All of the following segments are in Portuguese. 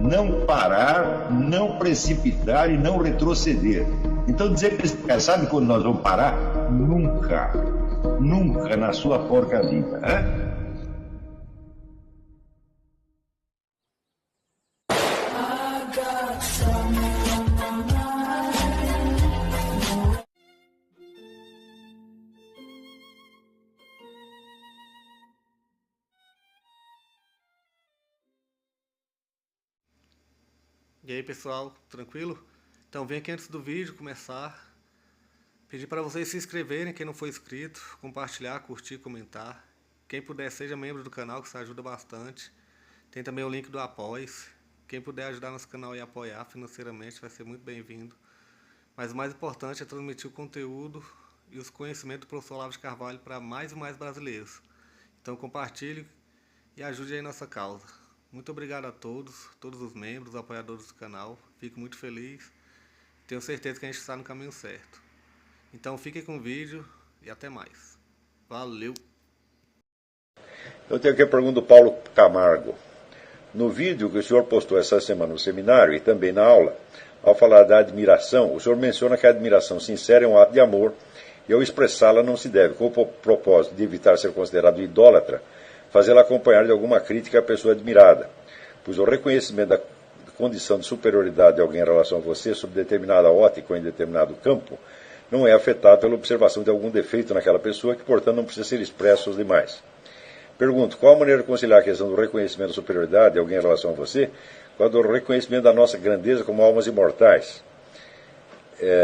não parar, não precipitar e não retroceder. Então dizer para esse cara, sabe quando nós vamos parar? Nunca. Nunca na sua porca vida. Né? E aí pessoal, tranquilo? Então vem aqui antes do vídeo começar, pedir para vocês se inscreverem, quem não for inscrito, compartilhar, curtir, comentar. Quem puder seja membro do canal, que isso ajuda bastante. Tem também o link do Apoia-se. Quem puder ajudar nosso canal e apoiar financeiramente vai ser muito bem-vindo. Mas o mais importante é transmitir o conteúdo e os conhecimentos do professor Olavo de Carvalho para mais e mais brasileiros. Então compartilhe e ajude aí nossa causa. Muito obrigado a todos os membros, apoiadores do canal. Fico muito feliz. Tenho certeza que a gente está no caminho certo. Então fiquem com o vídeo e até mais. Valeu! Eu tenho aqui a pergunta do Paulo Camargo. No vídeo que o senhor postou essa semana no seminário e também na aula, ao falar da admiração, o senhor menciona que a admiração sincera é um ato de amor e ao expressá-la não se deve, com o propósito de evitar ser considerado idólatra, fazê-la acompanhar de alguma crítica à pessoa admirada, pois o reconhecimento da condição de superioridade de alguém em relação a você sob determinada ótica ou em determinado campo não é afetado pela observação de algum defeito naquela pessoa que, portanto, não precisa ser expresso aos demais. Pergunto, qual a maneira de conciliar a questão do reconhecimento da superioridade de alguém em relação a você com a do reconhecimento da nossa grandeza como almas imortais?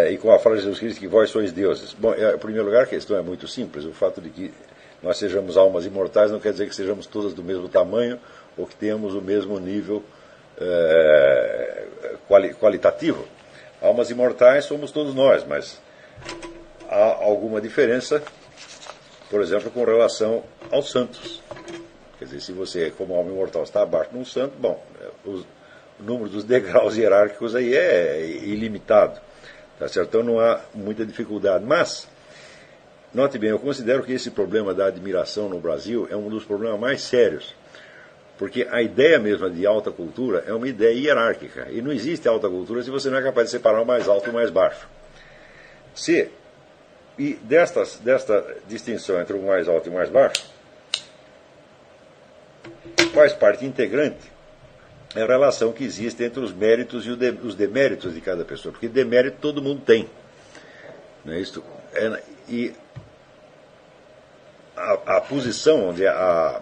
E com a fala de Jesus Cristo que vós sois deuses. Bom, em primeiro lugar, a questão é muito simples. O fato de que nós sejamos almas imortais não quer dizer que sejamos todas do mesmo tamanho ou que tenhamos o mesmo nível qualitativo. Almas imortais somos todos nós, mas há alguma diferença, por exemplo, com relação aos santos. Quer dizer, se você, como alma imortal, está abaixo de um santo, bom, o número dos degraus hierárquicos aí é ilimitado. Tá certo? Então não há muita dificuldade. Mas, note bem, eu considero que esse problema da admiração no Brasil é um dos problemas mais sérios. Porque a ideia mesma de alta cultura é uma ideia hierárquica. E não existe alta cultura se você não é capaz de separar o mais alto e o mais baixo. E desta distinção entre o mais alto e o mais baixo, faz parte integrante a relação que existe entre os méritos e os deméritos de cada pessoa. Porque demérito todo mundo tem. Não é isso? E a posição onde a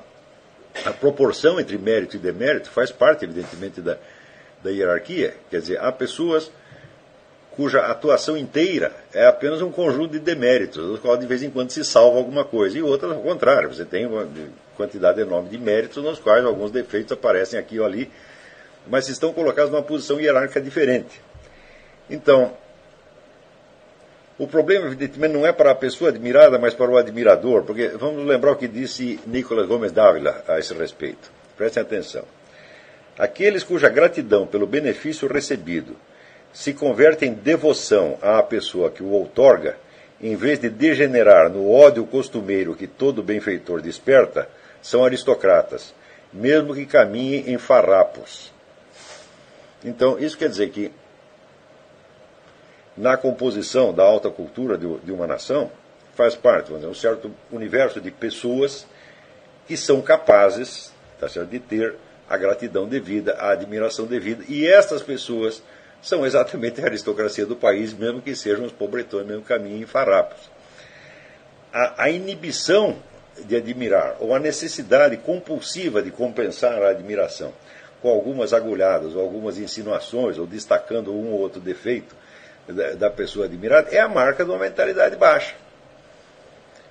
proporção entre mérito e demérito faz parte, evidentemente, da hierarquia. Quer dizer, há pessoas cuja atuação inteira é apenas um conjunto de deméritos, dos quais de vez em quando se salva alguma coisa, e outras ao contrário. Você tem uma quantidade enorme de méritos, nos quais alguns defeitos aparecem aqui ou ali, mas estão colocados numa posição hierárquica diferente. Então, o problema, evidentemente, não é para a pessoa admirada, mas para o admirador, porque vamos lembrar o que disse Nicolás Gomes Dávila a esse respeito. Prestem atenção. Aqueles cuja gratidão pelo benefício recebido se converte em devoção à pessoa que o outorga, em vez de degenerar no ódio costumeiro que todo benfeitor desperta, são aristocratas, mesmo que caminhem em farrapos. Então, isso quer dizer que na composição da alta cultura de uma nação, faz parte, vamos dizer, um certo universo de pessoas que são capazes, tá certo, de ter a gratidão devida, a admiração devida, e estas pessoas são exatamente a aristocracia do país, mesmo que sejam os pobretões, mesmo que caminhem em farrapos. A inibição de admirar, ou a necessidade compulsiva de compensar a admiração, com algumas agulhadas, ou algumas insinuações, ou destacando um ou outro defeito da pessoa admirada, é a marca de uma mentalidade baixa.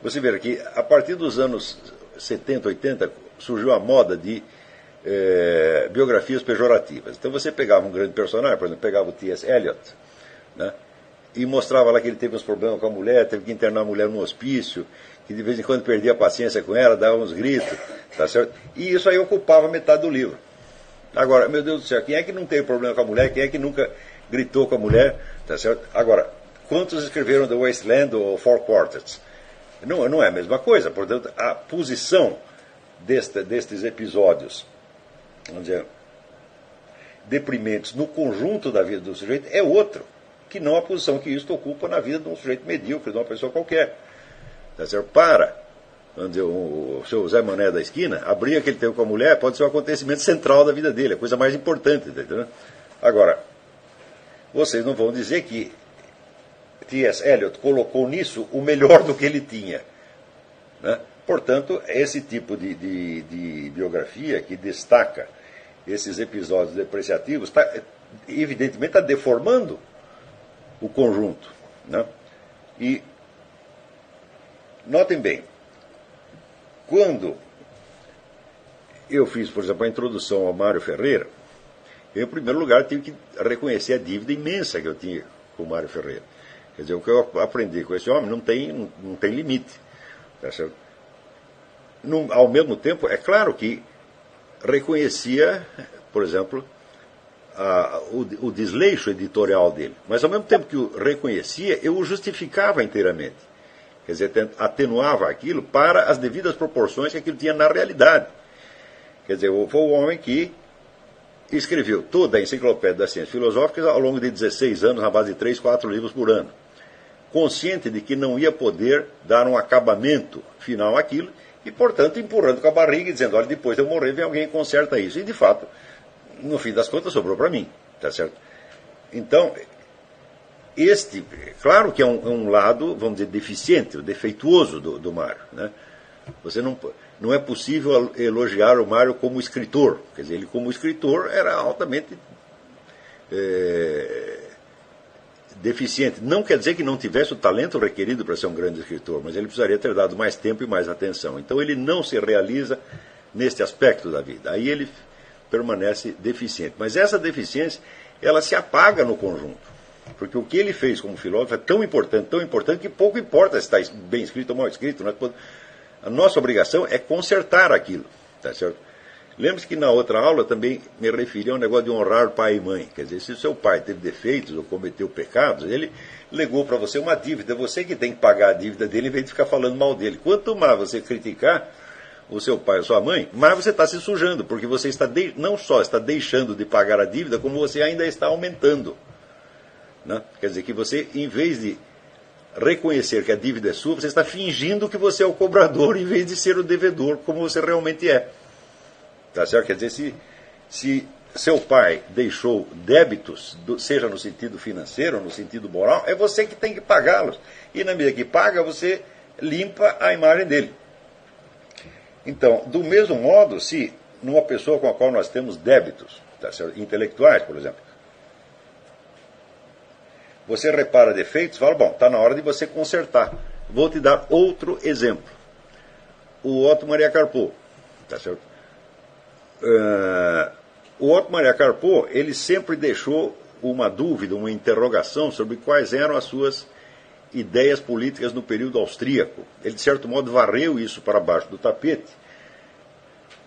Você vê que a partir dos anos 70, 80, surgiu a moda de biografias pejorativas. Então você pegava um grande personagem, por exemplo, pegava o T.S. Eliot, né, e mostrava lá que ele teve uns problemas com a mulher, teve que internar a mulher num hospício, que de vez em quando perdia a paciência com ela, dava uns gritos, tá certo? E isso aí ocupava metade do livro. Agora, meu Deus do céu, quem é que não teve problema com a mulher? Quem é que nunca gritou com a mulher? Tá certo? Agora, quantos escreveram The Wasteland ou Four Quartets? Não é a mesma coisa. Portanto, a posição destes episódios, vamos dizer, deprimentes no conjunto da vida do sujeito é outro, que não a posição que isto ocupa na vida de um sujeito medíocre, de uma pessoa qualquer. Tá certo? Vamos dizer, o seu Zé Mané da esquina, a briga que ele teve com a mulher pode ser um acontecimento central da vida dele, a coisa mais importante. Tá entendendo? Agora, vocês não vão dizer que T.S. Eliot colocou nisso o melhor do que ele tinha. Né? Portanto, esse tipo de biografia que destaca esses episódios depreciativos, evidentemente está deformando o conjunto. Né? E notem bem, quando eu fiz, por exemplo, a introdução ao Mário Ferreira, eu, em primeiro lugar, tive que reconhecer a dívida imensa que eu tinha com o Mário Ferreira. Quer dizer, o que eu aprendi com esse homem não tem limite. Tá certo? Ao mesmo tempo, é claro que reconhecia, por exemplo, o desleixo editorial dele. Mas, ao mesmo tempo que o reconhecia, eu o justificava inteiramente. Quer dizer, atenuava aquilo para as devidas proporções que aquilo tinha na realidade. Quer dizer, foi o homem que escreveu toda a enciclopédia das ciências filosóficas ao longo de 16 anos, na base de 3, 4 livros por ano. Consciente de que não ia poder dar um acabamento final àquilo, e, portanto, empurrando com a barriga e dizendo, olha, depois de eu morrer, vem alguém e conserta isso. E, de fato, no fim das contas, sobrou para mim. Tá certo? Então, claro que é um lado, vamos dizer, deficiente, defeituoso do Mário. Né? Você não é possível elogiar o Mário como escritor. Quer dizer, ele como escritor era altamente deficiente. Não quer dizer que não tivesse o talento requerido para ser um grande escritor, mas ele precisaria ter dado mais tempo e mais atenção. Então ele não se realiza neste aspecto da vida. Aí ele permanece deficiente. Mas essa deficiência, ela se apaga no conjunto. Porque o que ele fez como filósofo é tão importante que pouco importa se está bem escrito ou mal escrito. A nossa obrigação é consertar aquilo. Tá certo? Lembre-se que na outra aula também me referi ao negócio de honrar pai e mãe. Quer dizer, se o seu pai teve defeitos ou cometeu pecados, ele legou para você uma dívida. É você que tem que pagar a dívida dele em vez de ficar falando mal dele. Quanto mais você criticar o seu pai ou sua mãe, mais você está se sujando, porque você não só está deixando de pagar a dívida, como você ainda está aumentando. Né? Quer dizer que você, em vez de reconhecer que a dívida é sua, você está fingindo que você é o cobrador em vez de ser o devedor, como você realmente é. Tá certo? Quer dizer, se seu pai deixou débitos, seja no sentido financeiro ou no sentido moral, é você que tem que pagá-los. E na medida que paga, você limpa a imagem dele. Então, do mesmo modo, se numa pessoa com a qual nós temos débitos, tá certo? Intelectuais, por exemplo, você repara defeitos, fala, bom, está na hora de você consertar. Vou te dar outro exemplo. O Otto Maria Carpo, tá certo? O Otto Maria Carpo, ele sempre deixou uma dúvida, uma interrogação sobre quais eram as suas ideias políticas no período austríaco. Ele, de certo modo, varreu isso para baixo do tapete,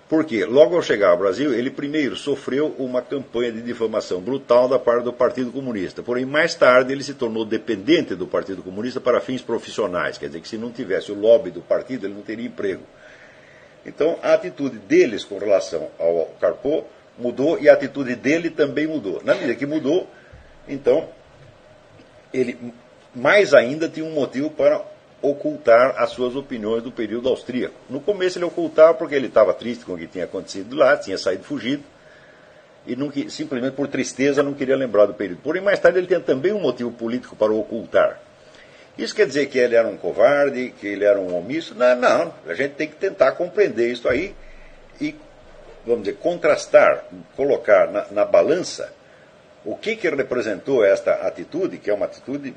porque logo ao chegar ao Brasil, ele primeiro sofreu uma campanha de difamação brutal da parte do Partido Comunista. Porém, mais tarde, ele se tornou dependente do Partido Comunista para fins profissionais. Quer dizer que se não tivesse o lobby do partido, ele não teria emprego. Então, a atitude deles com relação ao Carpo mudou e a atitude dele também mudou. Na medida que mudou, então, ele mais ainda tinha um motivo para ocultar as suas opiniões do período austríaco. No começo ele ocultava porque ele estava triste com o que tinha acontecido lá, tinha saído fugido, e simplesmente por tristeza não queria lembrar do período. Porém, mais tarde ele tinha também um motivo político para o ocultar. Isso quer dizer que ele era um covarde, que ele era um omisso? Não. A gente tem que tentar compreender isso aí e, vamos dizer, contrastar, colocar na balança o que representou esta atitude, que é uma atitude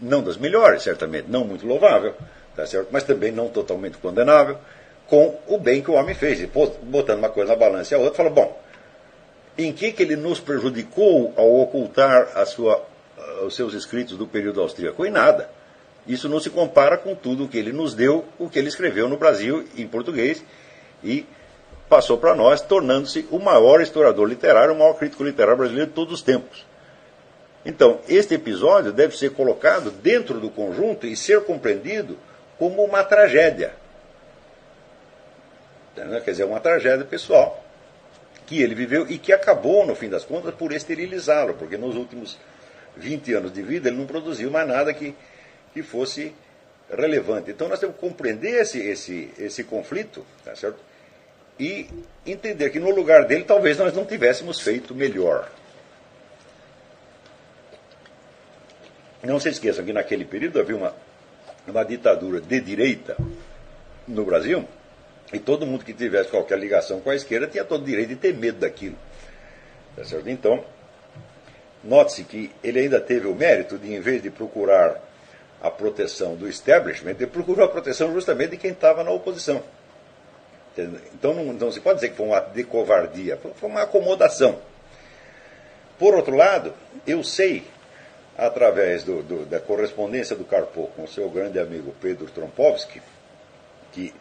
não das melhores, certamente, não muito louvável, tá certo? Mas também não totalmente condenável, com o bem que o homem fez. E botando uma coisa na balança e a outra, fala, bom, em que ele nos prejudicou ao ocultar os seus escritos do período austríaco? Em nada. Isso não se compara com tudo o que ele nos deu, o que ele escreveu no Brasil, em português, e passou para nós, tornando-se o maior historiador literário, o maior crítico literário brasileiro de todos os tempos. Então, este episódio deve ser colocado dentro do conjunto e ser compreendido como uma tragédia. Quer dizer, uma tragédia pessoal. que ele viveu e que acabou, no fim das contas, por esterilizá-lo, porque nos últimos 20 anos de vida ele não produziu mais nada que fosse relevante. Então nós temos que compreender esse conflito, tá certo? E entender que no lugar dele talvez nós não tivéssemos feito melhor. Não se esqueçam que naquele período havia uma ditadura de direita no Brasil, e todo mundo que tivesse qualquer ligação com a esquerda tinha todo o direito de ter medo daquilo. Tá certo? Então, note-se que ele ainda teve o mérito de, em vez de procurar a proteção do establishment, ele procurou a proteção justamente de quem estava na oposição. Então não se pode dizer que foi um ato de covardia, foi uma acomodação. Por outro lado, eu sei, através da correspondência do Karpov com o seu grande amigo Pedro Trompovsky, que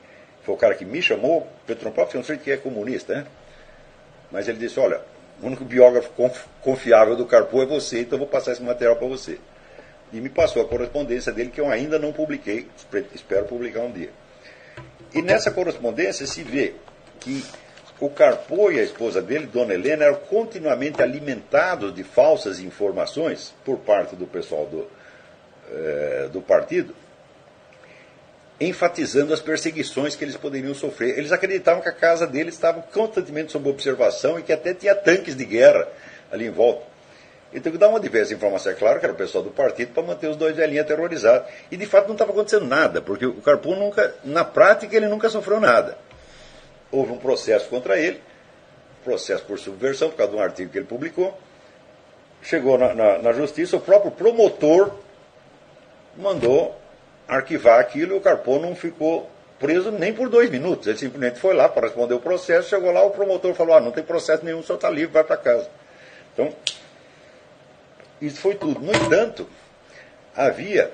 foi o cara que me chamou. Pedro Trompovsky é um sujeito que é comunista, né? Mas ele disse, olha, o único biógrafo confiável do Karpov é você, então eu vou passar esse material para você. E me passou a correspondência dele, que eu ainda não publiquei, espero publicar um dia. E nessa correspondência se vê que o Karpov e a esposa dele, Dona Helena, eram continuamente alimentados de falsas informações por parte do pessoal do partido, enfatizando as perseguições que eles poderiam sofrer. Eles acreditavam que a casa deles estava constantemente sob observação e que até tinha tanques de guerra ali em volta. Então, que dá uma diversa informação, é claro que era o pessoal do partido, para manter os dois velhinhos aterrorizados. E, de fato, não estava acontecendo nada, porque o Karpov nunca, na prática, ele nunca sofreu nada. Houve um processo contra ele, processo por subversão, por causa de um artigo que ele publicou. Chegou na justiça, o próprio promotor mandou arquivar aquilo e o Karpov não ficou preso nem por 2 minutos. Ele simplesmente foi lá para responder o processo, chegou lá, o promotor falou, não tem processo nenhum, só está livre, vai para casa. Então, isso foi tudo. No entanto, havia,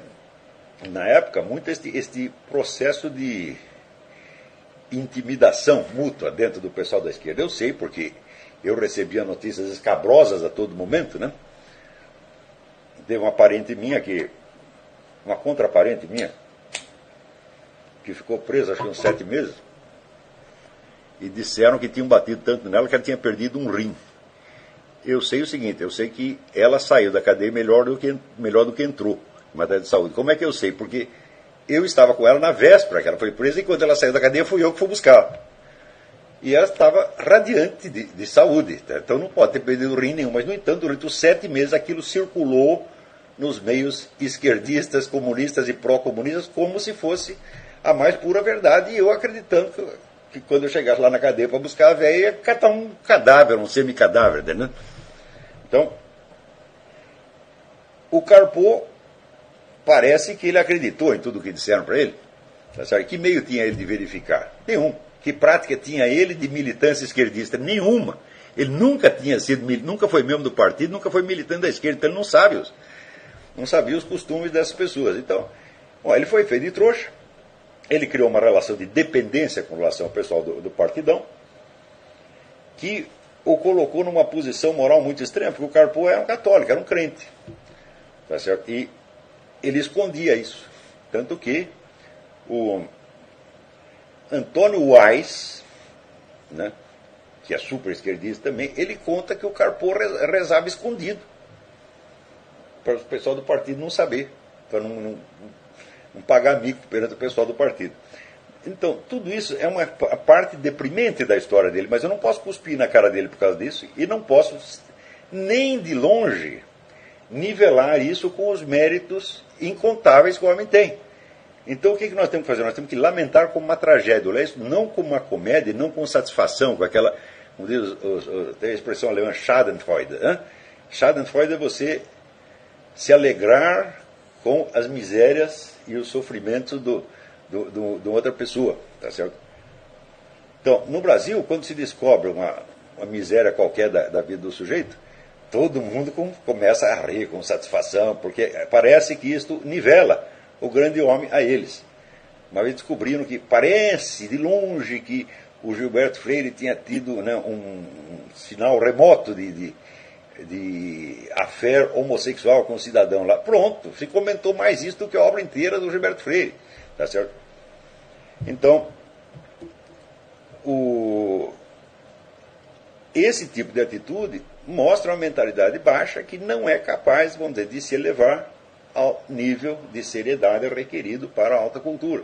na época, muito este processo de intimidação mútua dentro do pessoal da esquerda. Eu sei, porque eu recebia notícias escabrosas a todo momento, né? Teve uma parente minha uma contraparente minha, que ficou presa, acho que uns 7 meses, e disseram que tinham batido tanto nela que ela tinha perdido um rim. Eu sei o seguinte, eu sei que ela saiu da cadeia melhor do que entrou, em matéria de saúde. Como é que eu sei? Porque eu estava com ela na véspera que ela foi presa, e quando ela saiu da cadeia fui eu que fui buscar. E ela estava radiante de saúde, então não pode ter perdido rim nenhum. Mas, no entanto, durante os 7 meses aquilo circulou nos meios esquerdistas, comunistas e pró-comunistas como se fosse a mais pura verdade, e eu acreditando que quando eu chegasse lá na cadeia para buscar a velha, ia catar um cadáver, um semicadáver, né? Então, o Karpov parece que ele acreditou em tudo o que disseram para ele. Tá certo? Que meio tinha ele de verificar? Nenhum. Que prática tinha ele de militância esquerdista? Nenhuma. Ele nunca nunca foi membro do partido, nunca foi militante da esquerda, então ele não sabia os costumes dessas pessoas. Então, ele foi feito de trouxa. Ele criou uma relação de dependência com relação ao pessoal do partidão, que o colocou numa posição moral muito extrema, porque o Karpov era um católico, era um crente. Tá certo? E ele escondia isso. Tanto que o Antônio Weiss, né, que é super esquerdista também, ele conta que o Karpov rezava escondido, para o pessoal do partido não saber, para não pagar mico perante o pessoal do partido. Então, tudo isso é uma parte deprimente da história dele, mas eu não posso cuspir na cara dele por causa disso, e não posso, nem de longe, nivelar isso com os méritos incontáveis que o homem tem. Então, o que nós temos que fazer? Nós temos que lamentar como uma tragédia, olhar isso não como uma comédia, não com satisfação, com aquela, como diz, tem a expressão alemã, Schadenfreude. Schadenfreude é você se alegrar com as misérias e os sofrimentos de outra pessoa, tá certo? Então, no Brasil, quando se descobre uma miséria qualquer da vida do sujeito, todo mundo começa a rir com satisfação, porque parece que isto nivela o grande homem a eles. Uma vez descobriram que parece, de longe, que o Gilberto Freire tinha tido, né, um sinal remoto de affair homossexual com um cidadão lá. Pronto, se comentou mais isso do que a obra inteira do Gilberto Freire. Tá certo? Então, esse tipo de atitude mostra uma mentalidade baixa que não é capaz, vamos dizer, de se elevar ao nível de seriedade requerido para a alta cultura.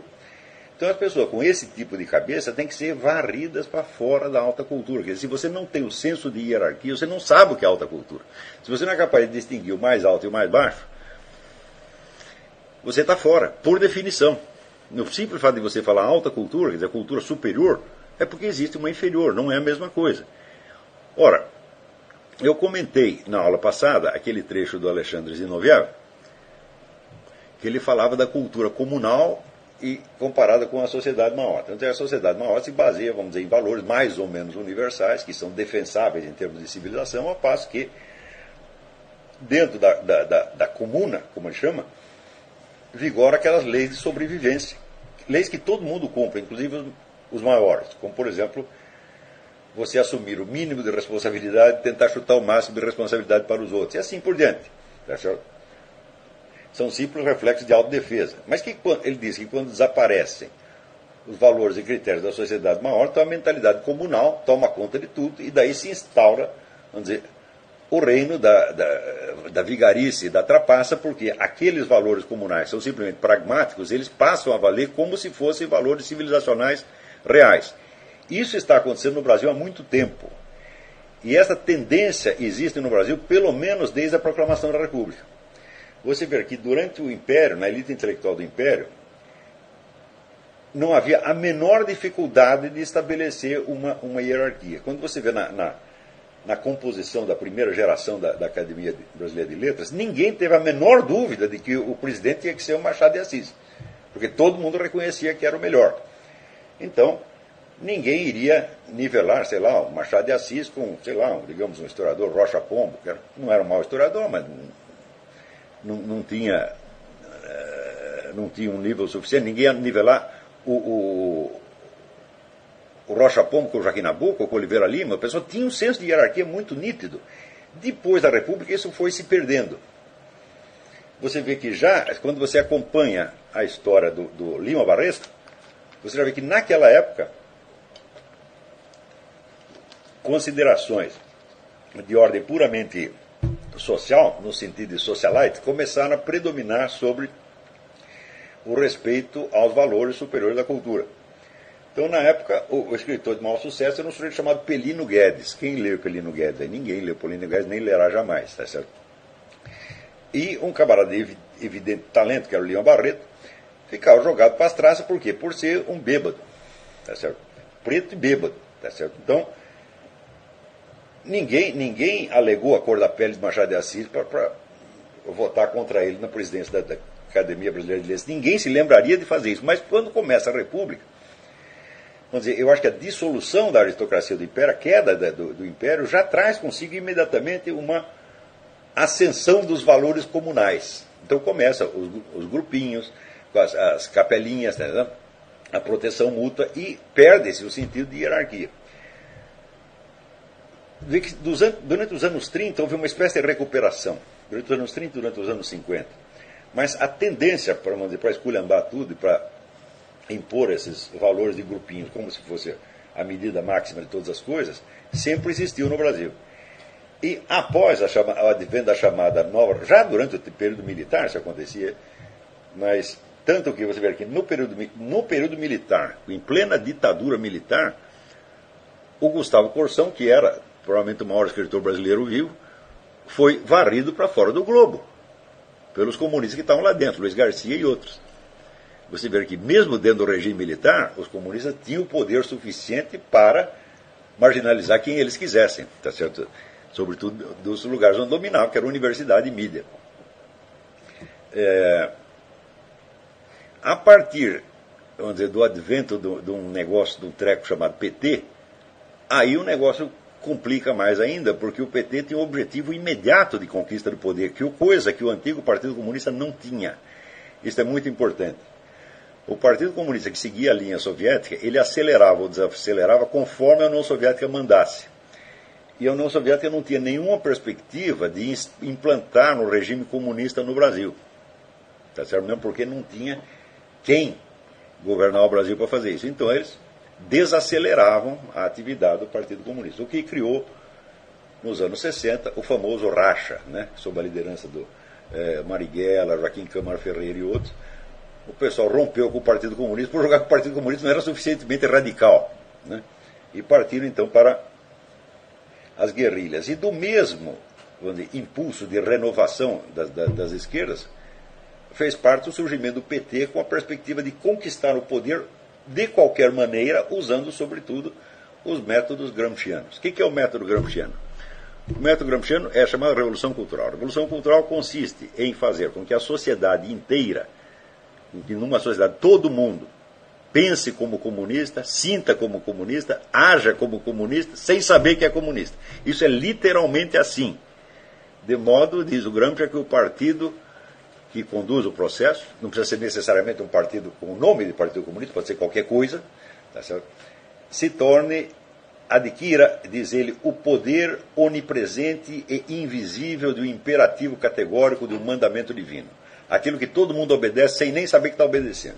Então as pessoas com esse tipo de cabeça têm que ser varridas para fora da alta cultura. Quer dizer, se você não tem o senso de hierarquia, você não sabe o que é alta cultura. Se você não é capaz de distinguir o mais alto e o mais baixo, você está fora, por definição. No simples fato de você falar alta cultura, quer dizer, cultura superior, é porque existe uma inferior, não é a mesma coisa. Ora, eu comentei na aula passada aquele trecho do Alexandre Zinoviev, que ele falava da cultura comunal e comparada com a sociedade maior. Então a sociedade maior se baseia, vamos dizer, em valores mais ou menos universais, que são defensáveis em termos de civilização, ao passo que dentro da comuna, como ele chama, vigora aquelas leis de sobrevivência. Leis que todo mundo cumpre, inclusive os maiores, como por exemplo, você assumir o mínimo de responsabilidade e tentar chutar o máximo de responsabilidade para os outros, e assim por diante. São simples reflexos de autodefesa. Mas ele diz que quando desaparecem os valores e critérios da sociedade maior, então a mentalidade comunal toma conta de tudo e daí se instaura, vamos dizer, o reino da vigarice e da trapaça, porque aqueles valores comunais são simplesmente pragmáticos, eles passam a valer como se fossem valores civilizacionais reais. Isso está acontecendo no Brasil há muito tempo. E essa tendência existe no Brasil pelo menos desde a proclamação da República. Você vê que durante o Império, na elite intelectual do Império, não havia a menor dificuldade de estabelecer uma hierarquia. Quando você vê na composição da primeira geração da Academia Brasileira de Letras, ninguém teve a menor dúvida de que o presidente tinha que ser o Machado de Assis, porque todo mundo reconhecia que era o melhor. Então, ninguém iria nivelar, sei lá, o Machado de Assis com, sei lá, digamos, um historiador Rocha Pombo, que não era um mau historiador, mas não tinha um nível suficiente, ninguém ia nivelar o Rocha Pombo com o Joaquim Nabuco, ou com o Oliveira Lima. A pessoa tinha um senso de hierarquia muito nítido. Depois da República, isso foi se perdendo. Você vê que já, quando você acompanha a história do Lima Barreto, você já vê que naquela época, considerações de ordem puramente social, no sentido de socialite, começaram a predominar sobre o respeito aos valores superiores da cultura. Então, na época, o escritor de maior sucesso era um sujeito chamado Pelino Guedes. Quem leu Pelino Guedes? Ninguém leu Pelino Guedes, nem lerá jamais, tá certo? E um camarada de evidente talento, que era o Lima Barreto, ficava jogado para as traças, por quê? Por ser um bêbado, tá certo? Preto e bêbado, tá certo? Então, ninguém alegou a cor da pele de Machado de Assis para votar contra ele na presidência da Academia Brasileira de Letras. Ninguém se lembraria de fazer isso. Mas quando começa a República, vamos dizer, eu acho que a dissolução da aristocracia do Império, a queda do Império, já traz consigo imediatamente uma ascensão dos valores comunais. Então começa os grupinhos, as capelinhas, né, a proteção mútua, e perde-se o sentido de hierarquia. Vê que durante os anos 30 houve uma espécie de recuperação. Durante os anos 30 e durante os anos 50. Mas a tendência para esculhambar tudo e para impor esses valores de grupinhos como se fosse a medida máxima de todas as coisas, sempre existiu no Brasil. E após o advento da chamada nova, já durante o período militar isso acontecia, mas tanto que você vê que no período militar, em plena ditadura militar, o Gustavo Corsão, que era provavelmente o maior escritor brasileiro vivo, foi varrido para fora do globo pelos comunistas que estavam lá dentro, Luiz Garcia e outros. Você vê que mesmo dentro do regime militar, os comunistas tinham poder suficiente para marginalizar quem eles quisessem, tá certo? Sobretudo dos lugares onde dominavam, que era a universidade e mídia. A partir, vamos dizer, do advento de um negócio, de um treco chamado PT, aí o negócio complica mais ainda, porque o PT tinha um objetivo imediato de conquista do poder, coisa que o antigo Partido Comunista não tinha. Isso é muito importante. O Partido Comunista, que seguia a linha soviética, ele acelerava ou desacelerava conforme a União Soviética mandasse. E a União Soviética não tinha nenhuma perspectiva de implantar um regime comunista no Brasil. Tá certo? Mesmo porque não tinha quem governar o Brasil para fazer isso. Então eles desaceleravam a atividade do Partido Comunista, o que criou nos anos 60, o famoso racha, né, sob a liderança do Marighella, Joaquim Câmara Ferreira e outros. O pessoal rompeu com o Partido Comunista, por jogar com o Partido Comunista não era suficientemente radical, né, e partiram então para as guerrilhas. E do mesmo, vamos dizer, impulso de renovação das esquerdas, fez parte o surgimento do PT com a perspectiva de conquistar o poder de qualquer maneira, usando sobretudo os métodos gramscianos. O que é o método gramsciano? O método gramsciano é chamado Revolução Cultural. A Revolução Cultural consiste em fazer com que a sociedade inteira, que numa sociedade todo mundo pense como comunista, sinta como comunista, haja como comunista, sem saber que é comunista. Isso é literalmente assim. De modo, diz o Gramsci, que o partido que conduz o processo, não precisa ser necessariamente um partido com o nome de Partido Comunista, pode ser qualquer coisa, tá certo? Se torne, adquira, diz ele, o poder onipresente e invisível do imperativo categórico de um mandamento divino. Aquilo que todo mundo obedece sem nem saber que está obedecendo.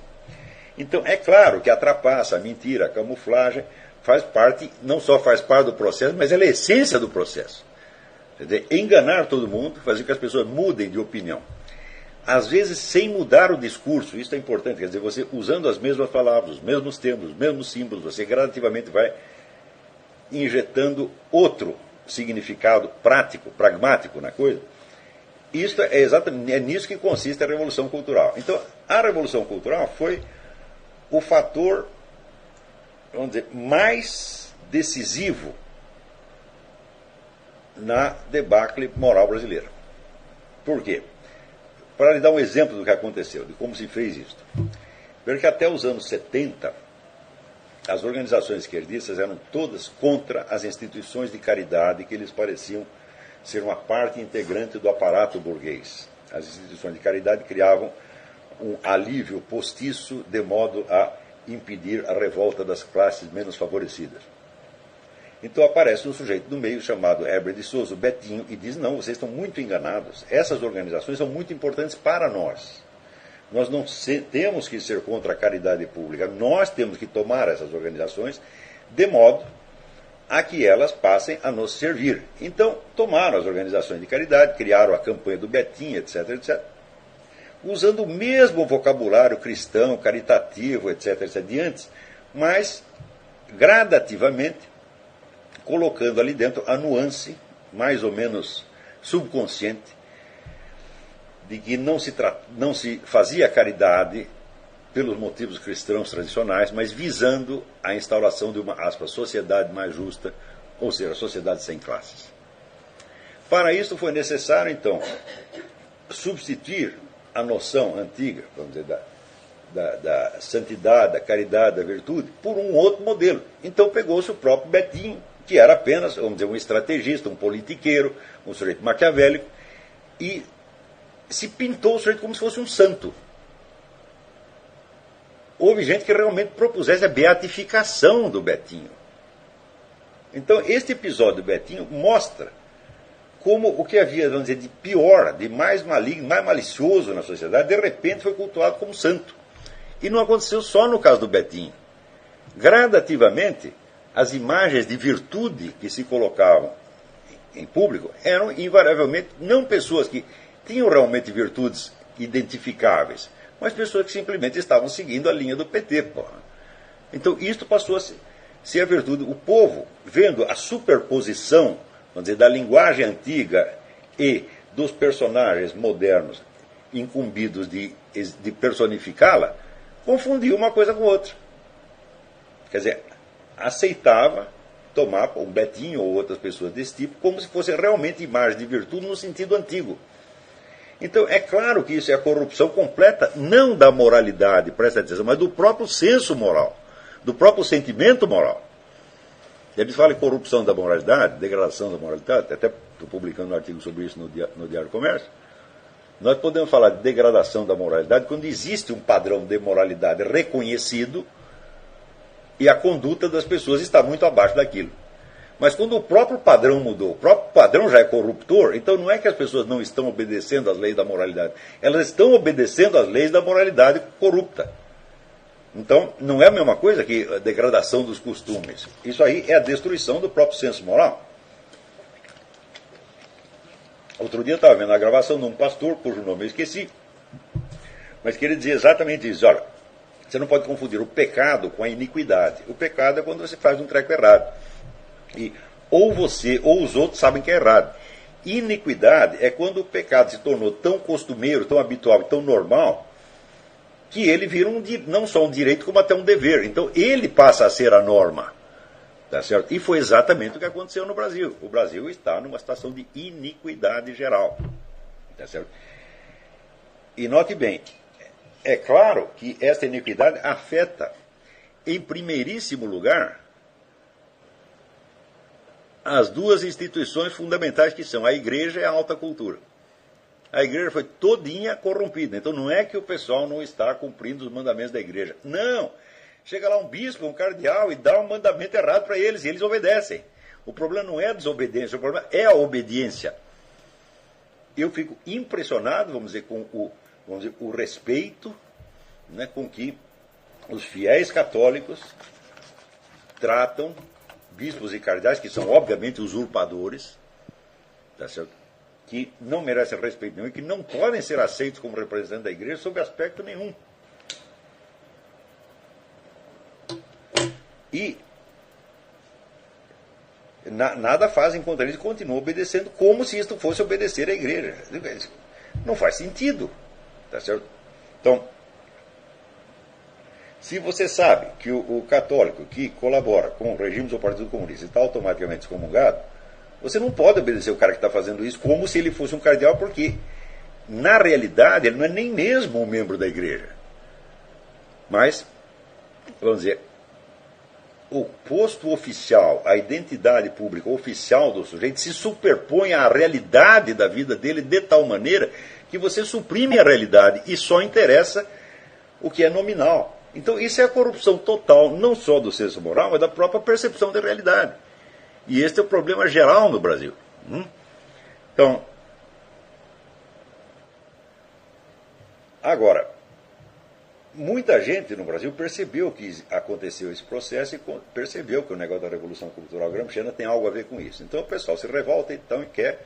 Então, é claro que a trapaça, a mentira, a camuflagem, faz parte, não só faz parte do processo, mas ela é a essência do processo. Quer dizer, enganar todo mundo, fazer com que as pessoas mudem de opinião. Às vezes sem mudar o discurso, isso é importante, quer dizer, você usando as mesmas palavras, os mesmos termos, os mesmos símbolos, você gradativamente vai injetando outro significado prático, pragmático na coisa. Isso é exatamente nisso que consiste a Revolução Cultural. Então, a Revolução Cultural foi o fator, vamos dizer, mais decisivo na debacle moral brasileira. Por quê? Para lhe dar um exemplo do que aconteceu, de como se fez isso. Veja que até os anos 70, as organizações esquerdistas eram todas contra as instituições de caridade que eles pareciam ser uma parte integrante do aparato burguês. As instituições de caridade criavam um alívio postiço de modo a impedir a revolta das classes menos favorecidas. Então aparece um sujeito no meio chamado Heber de Souza, o Betinho, e diz, não, vocês estão muito enganados, essas organizações são muito importantes para nós. Nós não temos que ser contra a caridade pública, nós temos que tomar essas organizações de modo a que elas passem a nos servir. Então tomaram as organizações de caridade, criaram a campanha do Betinho, etc., etc., usando o mesmo vocabulário cristão, caritativo, etc., etc., de antes, mas gradativamente colocando ali dentro a nuance, mais ou menos subconsciente, de que não se fazia caridade pelos motivos cristãos tradicionais, mas visando a instauração de uma, aspas, sociedade mais justa, ou seja, sociedade sem classes. Para isso foi necessário, então, substituir a noção antiga, vamos dizer, da santidade, da caridade, da virtude, por um outro modelo. Então pegou-se o próprio Betinho, que era apenas, vamos dizer, um estrategista, um politiqueiro, um sujeito maquiavélico, e se pintou o sujeito como se fosse um santo. Houve gente que realmente propusesse a beatificação do Betinho. Então, este episódio do Betinho mostra como o que havia, vamos dizer, de pior, de mais maligno, mais malicioso na sociedade, de repente foi cultuado como santo. E não aconteceu só no caso do Betinho. Gradativamente, as imagens de virtude que se colocavam em público eram invariavelmente não pessoas que tinham realmente virtudes identificáveis, mas pessoas que simplesmente estavam seguindo a linha do PT. Porra. Então isto passou a ser a virtude. O povo, vendo a superposição, vamos dizer, da linguagem antiga e dos personagens modernos incumbidos de personificá-la, confundiu uma coisa com outra. Quer dizer, aceitava tomar um Betinho ou outras pessoas desse tipo como se fosse realmente imagem de virtude no sentido antigo. Então, é claro que isso é a corrupção completa, não da moralidade, presta atenção, mas do próprio senso moral, do próprio sentimento moral. Eles falam em corrupção da moralidade, degradação da moralidade, até estou publicando um artigo sobre isso no Diário do Comércio. Nós podemos falar de degradação da moralidade quando existe um padrão de moralidade reconhecido e a conduta das pessoas está muito abaixo daquilo. Mas quando o próprio padrão mudou, o próprio padrão já é corruptor, então não é que as pessoas não estão obedecendo às leis da moralidade, elas estão obedecendo às leis da moralidade corrupta. Então, não é a mesma coisa que a degradação dos costumes. Isso aí é a destruição do próprio senso moral. Outro dia eu estava vendo a gravação de um pastor, cujo nome eu esqueci, mas que ele dizia exatamente isso. Olha, você não pode confundir o pecado com a iniquidade. O pecado é quando você faz um treco errado. E ou você ou os outros sabem que é errado. Iniquidade é quando o pecado se tornou tão costumeiro, tão habitual e tão normal, que ele vira não só um direito, como até um dever. Então ele passa a ser a norma. Tá certo? E foi exatamente o que aconteceu no Brasil. O Brasil está numa situação de iniquidade geral. Tá certo? E note bem, é claro que esta iniquidade afeta, em primeiríssimo lugar, as duas instituições fundamentais que são a igreja e a alta cultura. A igreja foi todinha corrompida. Então não é que o pessoal não está cumprindo os mandamentos da igreja. Não! Chega lá um bispo, um cardeal e dá um mandamento errado para eles, e eles obedecem. O problema não é a desobediência, o problema é a obediência. Eu fico impressionado, vamos dizer, com o respeito, né, com que os fiéis católicos tratam bispos e cardeais, que são obviamente usurpadores, tá certo? Que não merecem respeito nenhum e que não podem ser aceitos como representantes da igreja sob aspecto nenhum. E nada fazem contra eles e continuam obedecendo como se isto fosse obedecer à igreja. Não faz sentido. Tá certo? Então, se você sabe que o católico que colabora com o regime do Partido Comunista está automaticamente excomungado, você não pode obedecer o cara que está fazendo isso como se ele fosse um cardeal, porque, na realidade, ele não é nem mesmo um membro da igreja. Mas, vamos dizer, o posto oficial, a identidade pública oficial do sujeito se superpõe à realidade da vida dele de tal maneira que você suprime a realidade e só interessa o que é nominal. Então isso é a corrupção total, não só do senso moral, mas da própria percepção da realidade. E este é o problema geral no Brasil. Então, agora, muita gente no Brasil percebeu que aconteceu esse processo e percebeu que o negócio da Revolução Cultural Gramsciana tem algo a ver com isso. Então o pessoal se revolta então, e quer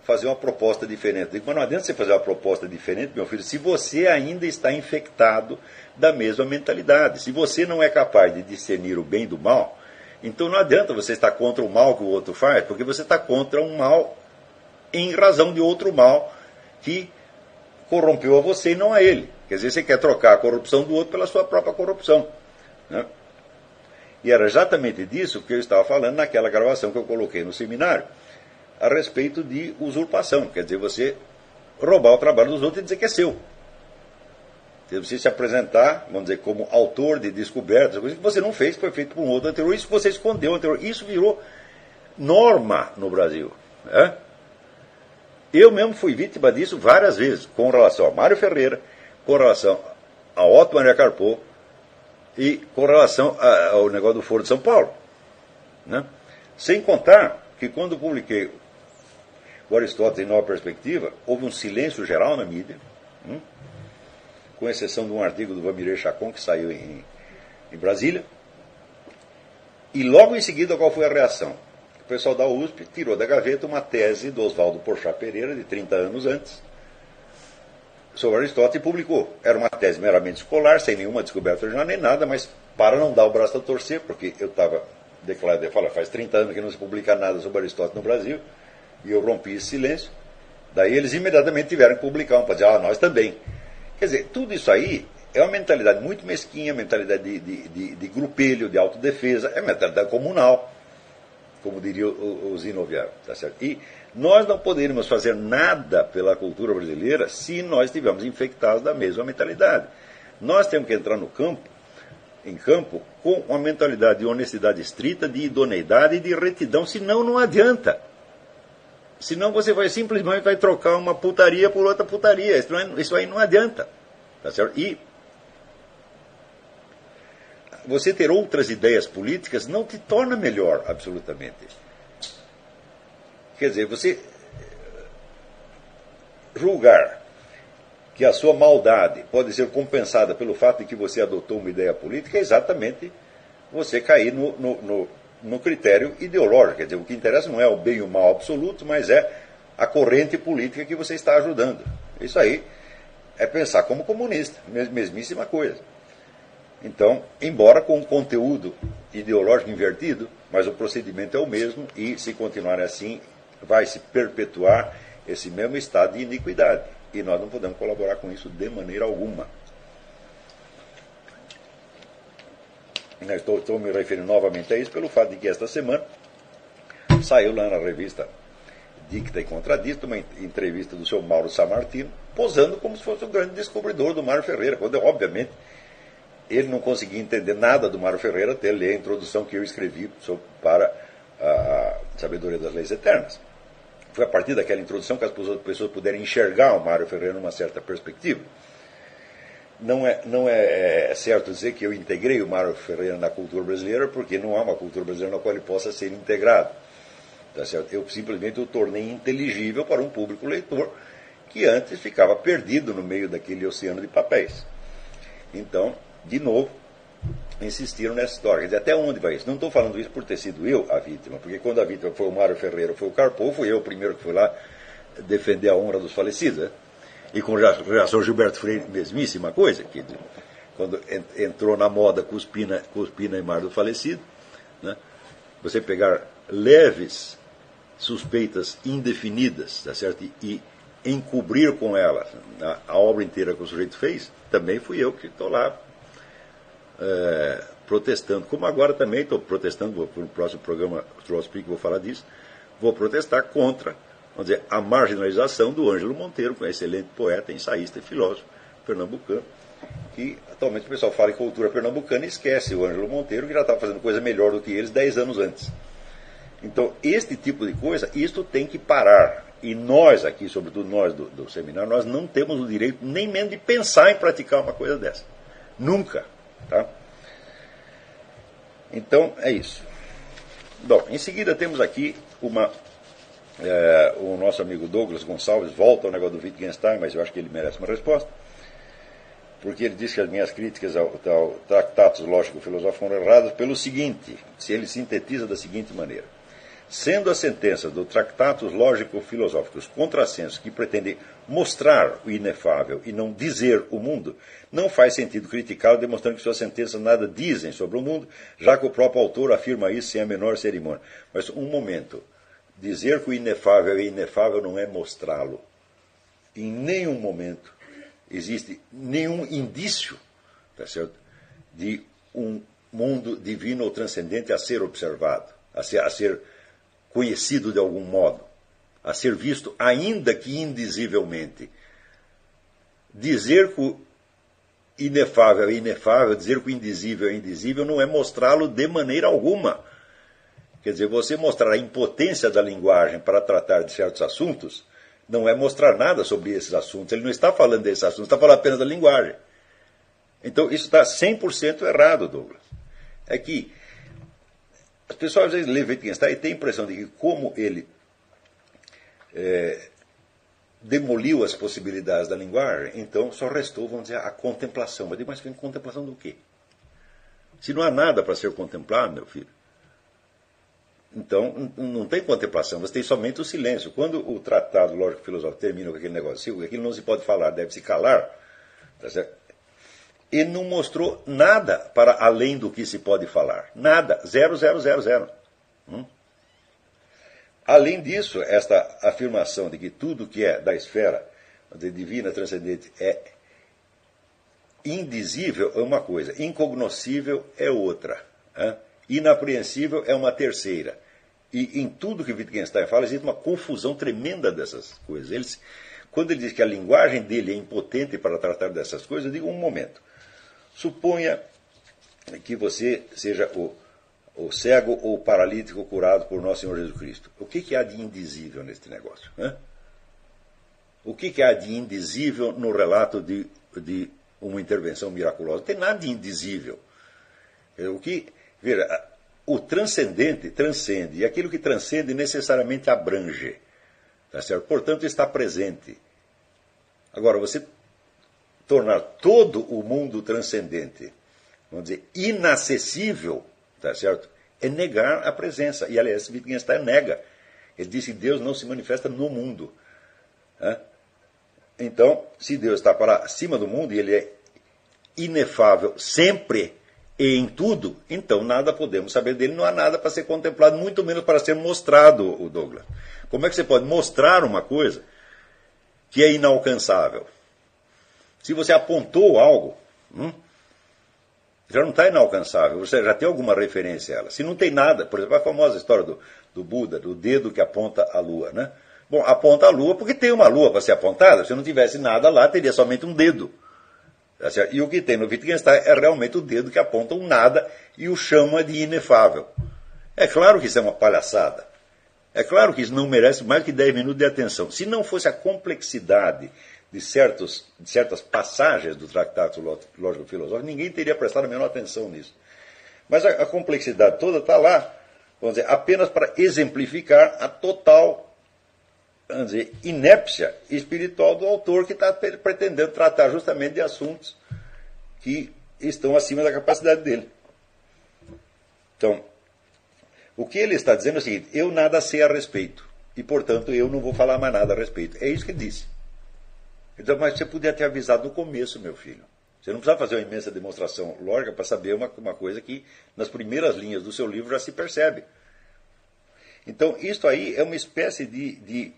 fazer uma proposta diferente. Eu digo, mas não adianta você fazer uma proposta diferente, meu filho, se você ainda está infectado da mesma mentalidade. Se você não é capaz de discernir o bem do mal, então não adianta você estar contra o mal que o outro faz, porque você está contra um mal em razão de outro mal que corrompeu a você e não a ele. Quer dizer, você quer trocar a corrupção do outro pela sua própria corrupção. Né? E era exatamente disso que eu estava falando naquela gravação que eu coloquei no seminário, a respeito de usurpação. Quer dizer, você roubar o trabalho dos outros e dizer que é seu. Você se apresentar, vamos dizer, como autor de descobertas, coisas que você não fez, que foi feito por um outro anterior, isso você escondeu anterior. Isso virou norma no Brasil. Né? Eu mesmo fui vítima disso várias vezes, com relação a Mário Ferreira, com relação a Otto Maria Carpo e com relação ao negócio do Foro de São Paulo. Né? Sem contar que quando publiquei o Aristóteles em Nova Perspectiva, houve um silêncio geral na mídia, com exceção de um artigo do Vamiré Chacon que saiu em Brasília. E logo em seguida, qual foi a reação? O pessoal da USP tirou da gaveta uma tese do Oswaldo Porchat Pereira, de 30 anos antes, sobre Aristóteles, e publicou. Era uma tese meramente escolar, sem nenhuma descoberta original nem nada, mas para não dar o braço a torcer, porque eu estava declarado, faz 30 anos que não se publica nada sobre Aristóteles no Brasil, e eu rompi esse silêncio. Daí eles imediatamente tiveram que publicar para dizer, nós também. Quer dizer, tudo isso aí é uma mentalidade muito mesquinha, mentalidade de grupelho, de autodefesa, é mentalidade comunal, como diria o Zino Vieira, tá certo? E nós não poderíamos fazer nada pela cultura brasileira se nós estivermos infectados da mesma mentalidade. Nós temos que entrar em campo com uma mentalidade de honestidade estrita, de idoneidade e de retidão, senão não adianta. Senão você simplesmente vai trocar uma putaria por outra putaria. Isso aí não adianta. Tá certo? E você ter outras ideias políticas não te torna melhor, absolutamente. Quer dizer, você julgar que a sua maldade pode ser compensada pelo fato de que você adotou uma ideia política é exatamente você cair no critério ideológico. Quer dizer, o que interessa não é o bem e o mal absoluto, mas é a corrente política que você está ajudando. Isso aí é pensar como comunista, mesmíssima coisa. Então, embora com um conteúdo ideológico invertido, mas o procedimento é o mesmo e, se continuar assim, vai se perpetuar esse mesmo estado de iniquidade. E nós não podemos colaborar com isso de maneira alguma. Estou me referindo novamente a isso pelo fato de que esta semana saiu lá na revista Dicta e Contradicta uma entrevista do seu Mauro Sammartino, posando como se fosse o grande descobridor do Mário Ferreira, quando, obviamente, ele não conseguia entender nada do Mário Ferreira até ler a introdução que eu escrevi para a Sabedoria das Leis Eternas. Foi a partir daquela introdução que as pessoas puderam enxergar o Mário Ferreira numa certa perspectiva. Não é certo dizer que eu integrei o Mário Ferreira na cultura brasileira, porque não há uma cultura brasileira na qual ele possa ser integrado. Tá certo? Eu simplesmente o tornei inteligível para um público leitor que antes ficava perdido no meio daquele oceano de papéis. Então, de novo, insistiram nessa história. Quer dizer, até onde vai isso? Não estou falando isso por ter sido eu a vítima, porque quando a vítima foi o Mário Ferreira, foi o Karpov, fui eu o primeiro que fui lá defender a honra dos falecidos. Né? E com o São Gilberto Freire, mesmíssima coisa, que quando entrou na moda Cuspina e Mar do Falecido, né? Você pegar leves suspeitas indefinidas, tá certo? E encobrir com elas a obra inteira que o sujeito fez, também fui eu que estou lá protestando. Como agora também estou protestando, no próximo programa Troll Speak vou falar disso, vou protestar contra, vamos dizer, a marginalização do Ângelo Monteiro, que é um excelente poeta, ensaísta e filósofo pernambucano, que atualmente o pessoal fala em cultura pernambucana e esquece o Ângelo Monteiro, que já estava fazendo coisa melhor do que eles 10 anos antes. Então, este tipo de coisa, isto tem que parar. E nós aqui, sobretudo nós do seminário, nós não temos o direito nem mesmo de pensar em praticar uma coisa dessa. Nunca. Tá? Então, é isso. Bom, em seguida temos aqui o nosso amigo Douglas Gonçalves volta ao negócio do Wittgenstein, mas eu acho que ele merece uma resposta, porque ele diz que as minhas críticas ao Tractatus Lógico-Filosóficos foram erradas pelo seguinte, se ele sintetiza da seguinte maneira: sendo as sentenças do Tractatus Lógico-Filosóficos contrassensos que pretendem mostrar o inefável e não dizer o mundo, não faz sentido criticá-lo demonstrando que suas sentenças nada dizem sobre o mundo, já que o próprio autor afirma isso sem a menor cerimônia. Mas um momento, dizer que o inefável é inefável não é mostrá-lo. Em nenhum momento existe nenhum indício, tá certo, de um mundo divino ou transcendente a ser observado, a ser conhecido de algum modo, a ser visto, ainda que indizivelmente. Dizer que o inefável é inefável, dizer que o indizível é indizível, não é mostrá-lo de maneira alguma. Quer dizer, você mostrar a impotência da linguagem para tratar de certos assuntos, não é mostrar nada sobre esses assuntos. Ele não está falando desses assuntos, está falando apenas da linguagem. Então, isso está 100% errado, Douglas. É que as pessoas às vezes lêem Wittgenstein e têm a impressão de que, como ele demoliu as possibilidades da linguagem, então só restou, vamos dizer, a contemplação. Mas vem contemplação do quê? Se não há nada para ser contemplado, meu filho, então não tem contemplação, você tem somente o silêncio. Quando o tratado lógico-filosófico termina com aquele negócio, aquilo não se pode falar, deve se calar, tá certo? Ele não mostrou nada para além do que se pode falar. Nada. 0, 0, 0, 0. Além disso, esta afirmação de que tudo que é da esfera de divina, transcendente, é indizível é uma coisa, incognoscível é outra, inapreensível é uma terceira. E em tudo que Wittgenstein fala, existe uma confusão tremenda dessas coisas. Quando ele diz que a linguagem dele é impotente para tratar dessas coisas, eu digo um momento. Suponha que você seja o cego ou paralítico curado por nosso Senhor Jesus Cristo. O que há de indizível neste negócio? O que há de indizível no relato de uma intervenção miraculosa? Não tem nada de indizível. O transcendente transcende, e aquilo que transcende necessariamente abrange. Tá certo? Portanto, está presente. Agora, você tornar todo o mundo transcendente, vamos dizer, inacessível, tá certo? É negar a presença. E, aliás, Wittgenstein nega Ele disse que Deus não se manifesta no mundo. Né? Então, se Deus está para cima do mundo e ele é inefável sempre e em tudo, então nada podemos saber dele, não há nada para ser contemplado, muito menos para ser mostrado, o Douglas. Como é que você pode mostrar uma coisa que é inalcançável? Se você apontou algo, já não está inalcançável, você já tem alguma referência a ela. Se não tem nada, por exemplo, a famosa história do Buda, do dedo que aponta a lua, né? Bom, aponta a lua porque tem uma lua para ser apontada. Se não tivesse nada lá, teria somente um dedo. E o que tem no Wittgenstein é realmente o dedo que aponta um nada e o chama de inefável. É claro que isso é uma palhaçada. É claro que isso não merece mais que 10 minutos de atenção. Se não fosse a complexidade de certas passagens do Tratado Lógico-Filosófico, ninguém teria prestado a menor atenção nisso. Mas a complexidade toda está lá, vamos dizer, apenas para exemplificar a total, vamos dizer, inépcia espiritual do autor, que está pretendendo tratar justamente de assuntos que estão acima da capacidade dele. Então, o que ele está dizendo é o seguinte: eu nada sei a respeito, e portanto eu não vou falar mais nada a respeito. É isso que ele disse. Então, mas você podia ter avisado no começo, meu filho. Você não precisava fazer uma imensa demonstração lógica para saber uma coisa que nas primeiras linhas do seu livro já se percebe. Então, isso aí é uma espécie de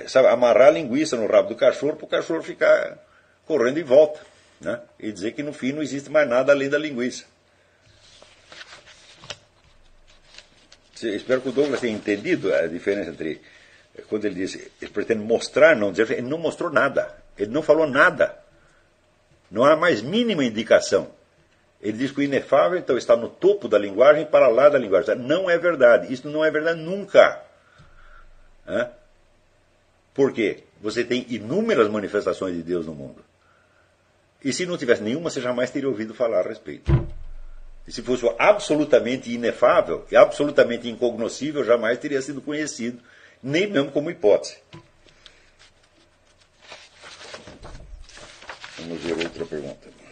sabe, amarrar a linguiça no rabo do cachorro para o cachorro ficar correndo em volta, né? E dizer que no fim não existe mais nada além da linguiça. Espero que o Douglas tenha entendido a diferença entre quando ele disse, ele pretende mostrar, não dizer, ele não mostrou nada, ele não falou nada, não há mais mínima indicação. Ele diz que o inefável então está no topo da linguagem, para lá da linguagem. Não é verdade, isso não é verdade nunca. Por quê? Você tem inúmeras manifestações de Deus no mundo. E se não tivesse nenhuma, você jamais teria ouvido falar a respeito. E se fosse absolutamente inefável e absolutamente incognoscível, jamais teria sido conhecido, nem mesmo como hipótese. Vamos ver outra pergunta.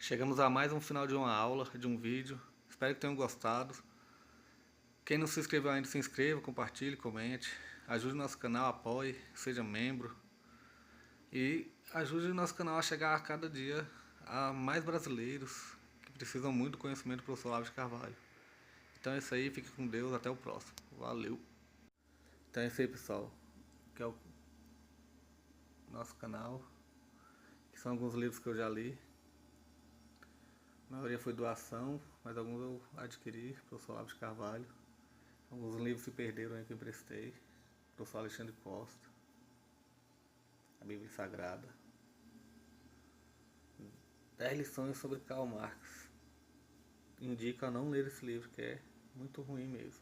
Chegamos a mais um final de uma aula, de um vídeo. Espero que tenham gostado. Quem não se inscreveu ainda, se inscreva, compartilhe, comente. Ajude o nosso canal, apoie, seja membro. E ajude o nosso canal a chegar a cada dia a mais brasileiros que precisam muito do conhecimento do professor Olavo de Carvalho. Então é isso aí, fique com Deus, até o próximo. Valeu! Então é isso aí, pessoal. Que é o nosso canal. Que são alguns livros que eu já li. A maioria foi doação, mas alguns eu adquiri, professor Olavo de Carvalho. Alguns livros se perderam aí que eu emprestei. Professor Alexandre Costa. A Bíblia Sagrada. 10 lições sobre Karl Marx. Indico a não ler esse livro, que é muito ruim mesmo.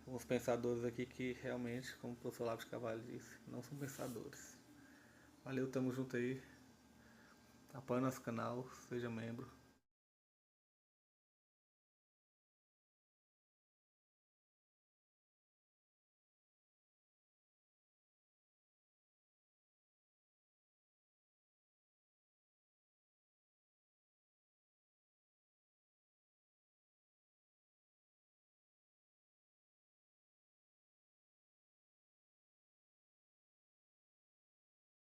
Alguns pensadores aqui que realmente, como o professor Olavo de Carvalho disse, não são pensadores. Valeu, tamo junto aí. Apoie nosso canal, seja membro.